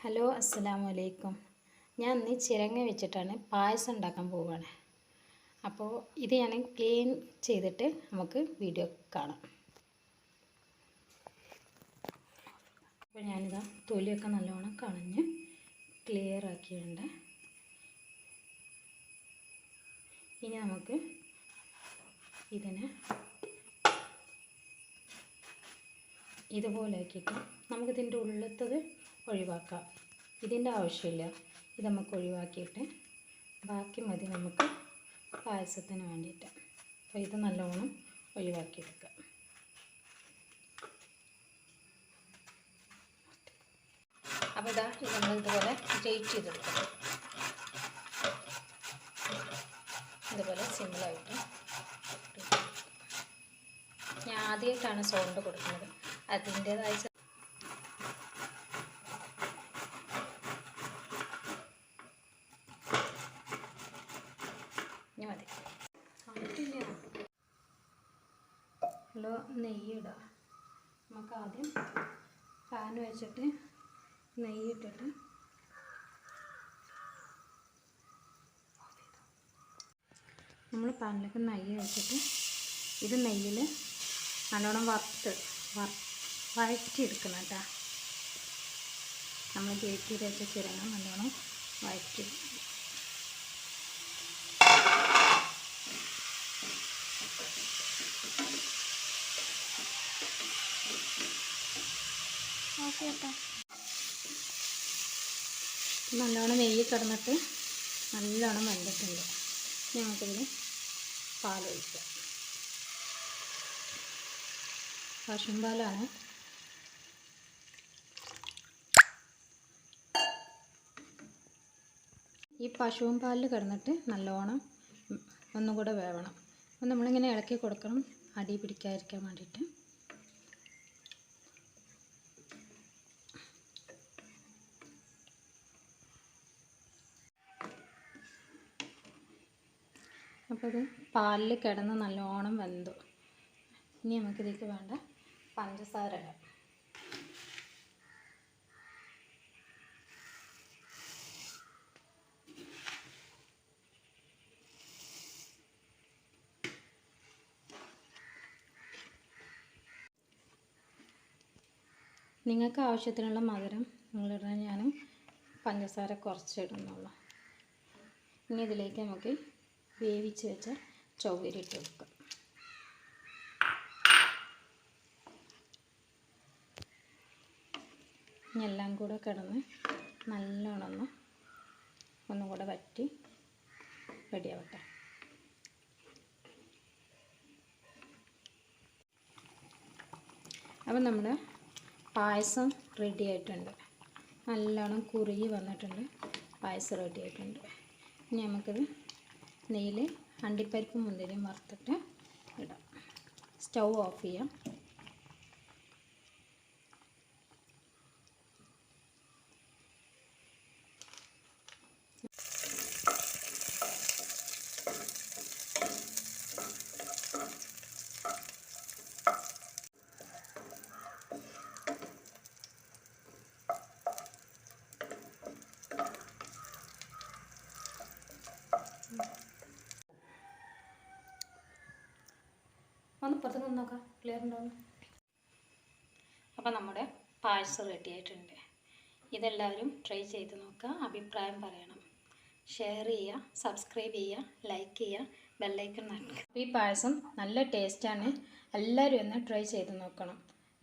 Hello അസ്സലാമു അലൈക്കും. ഞാൻ ഇന്ന് ചിരങ്ങ വെച്ചിട്ടാണ് പായസം ഉണ്ടാക്കാൻ പോവുകയാണ്. അപ്പോൾ ഇത് ഞാൻ ക്ലീൻ ചെയ്തിട്ട് നമുക്ക് വീഡിയോ കാണാം. അപ്പോൾ ഞാനിതാ തൊലിയൊക്കെ നല്ലോണം കളഞ്ഞ് ക്ലിയർ ആക്കിയിട്ടുണ്ട്. ഇനി നമുക്ക് ഇതിനെ ഇതുപോലെ ആക്കിയിട്ട് നമുക്കിതിൻ്റെ ഉള്ളിലത്തത് ഒഴിവാക്കാം. ഇതിൻ്റെ ആവശ്യമില്ല. ഇത് നമുക്ക് ഒഴിവാക്കിയിട്ട് ബാക്കി മതി നമുക്ക് പായസത്തിന് വേണ്ടിയിട്ട്. അപ്പോൾ ഇത് നല്ലോണം ഒഴിവാക്കിയെടുക്കുക. അപ്പോൾ ഇതാ ഇത് നമ്മൾ ഇതുപോലെ ഗ്രേറ്റ് ചെയ്തെടുക്കണം. ഇതുപോലെ സിമ്പിളായിട്ട് ഞാൻ ആദ്യമായിട്ടാണ് സൗണ്ട് കൊടുക്കുന്നത്. അതിൻ്റേതായ മതി. ഹലോ, നെയ്യ് ഇടുക. നമുക്ക് ആദ്യം പാൻ വെച്ചിട്ട് നെയ്യ് ഇട്ടിട്ട് നമ്മൾ പാനിലേക്ക് നെയ്യ് വെച്ചിട്ട് ഇത് നെയ്യിൽ നല്ലോണം വഴറ്റിയെടുക്കണം കേട്ടോ. നമ്മൾ ഗ്രേറ്റ് ചെയ്ത് വെച്ച ചിരങ്ങ നല്ലോണം വഴറ്റി. നല്ലോണം നെയ്യ് കിടന്നിട്ട് നല്ലോണം വെന്തിട്ടുണ്ട്. നമുക്കിതിന് പാലൊഴിക്കാം. പശുമ്പാലാണ്. ഈ പശുവും പാലിൽ കിടന്നിട്ട് നല്ലോണം ഒന്നും കൂടെ വേവണം. അപ്പം നമ്മളിങ്ങനെ ഇളക്കി കൊടുക്കണം, അടി പിടിക്കാതിരിക്കാൻ വേണ്ടിയിട്ട്. അപ്പോൾ ഇത് പാലിൽ കിടന്ന് നല്ലോണം വെന്തു. ഇനി നമുക്കിതിലേക്ക് വേണ്ട പഞ്ചസാര ഇടാം. നിങ്ങൾക്ക് ആവശ്യത്തിനുള്ള മധുരം നിങ്ങളിടാൻ ഞാൻ പഞ്ചസാര കുറച്ചിടുന്നുള്ളൂ. ഇനി ഇതിലേക്ക് നമുക്ക് വേവിച്ച് വെച്ച ചൗവരി ഇട്ട് വെക്കാം. ഇനി എല്ലാം കൂടെ കിടന്ന് നല്ലോണം ഒന്നും കൂടെ വറ്റി റെഡിയാവട്ടെ. അപ്പം നമ്മുടെ പായസം റെഡി ആയിട്ടുണ്ട്. നല്ലോണം കുറുകി വന്നിട്ടുണ്ട്. പായസം റെഡി ആയിട്ടുണ്ട്. ഇനി നമുക്കിത് നെയ്യിൽ അണ്ടിപ്പരിപ്പ് മുന്തിരിയും വറുത്തിട്ട് ഇടാം. സ്റ്റൗ ഓഫ് ചെയ്യാം. ഒന്ന് പുറത്തേക്ക് നോക്കാം, ക്ലിയർ ഉണ്ടോന്ന്. അപ്പോൾ നമ്മുടെ പായസം റെഡി ആയിട്ടുണ്ട്. ഇതെല്ലാവരും ട്രൈ ചെയ്ത് നോക്കുക, അഭിപ്രായം പറയണം. ഷെയർ ചെയ്യുക, സബ്സ്ക്രൈബ് ചെയ്യുക, ലൈക്ക് ചെയ്യുക, ബെല്ലൈക്കൺ നനയ്ക്കുക. ഈ പായസം നല്ല ടേസ്റ്റാണ്. എല്ലാവരും ഒന്ന് ട്രൈ ചെയ്ത് നോക്കണം.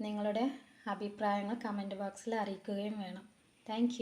നിങ്ങളുടെ അഭിപ്രായങ്ങൾ കമൻറ്റ് ബോക്സിൽ അറിയിക്കുകയും വേണം. താങ്ക്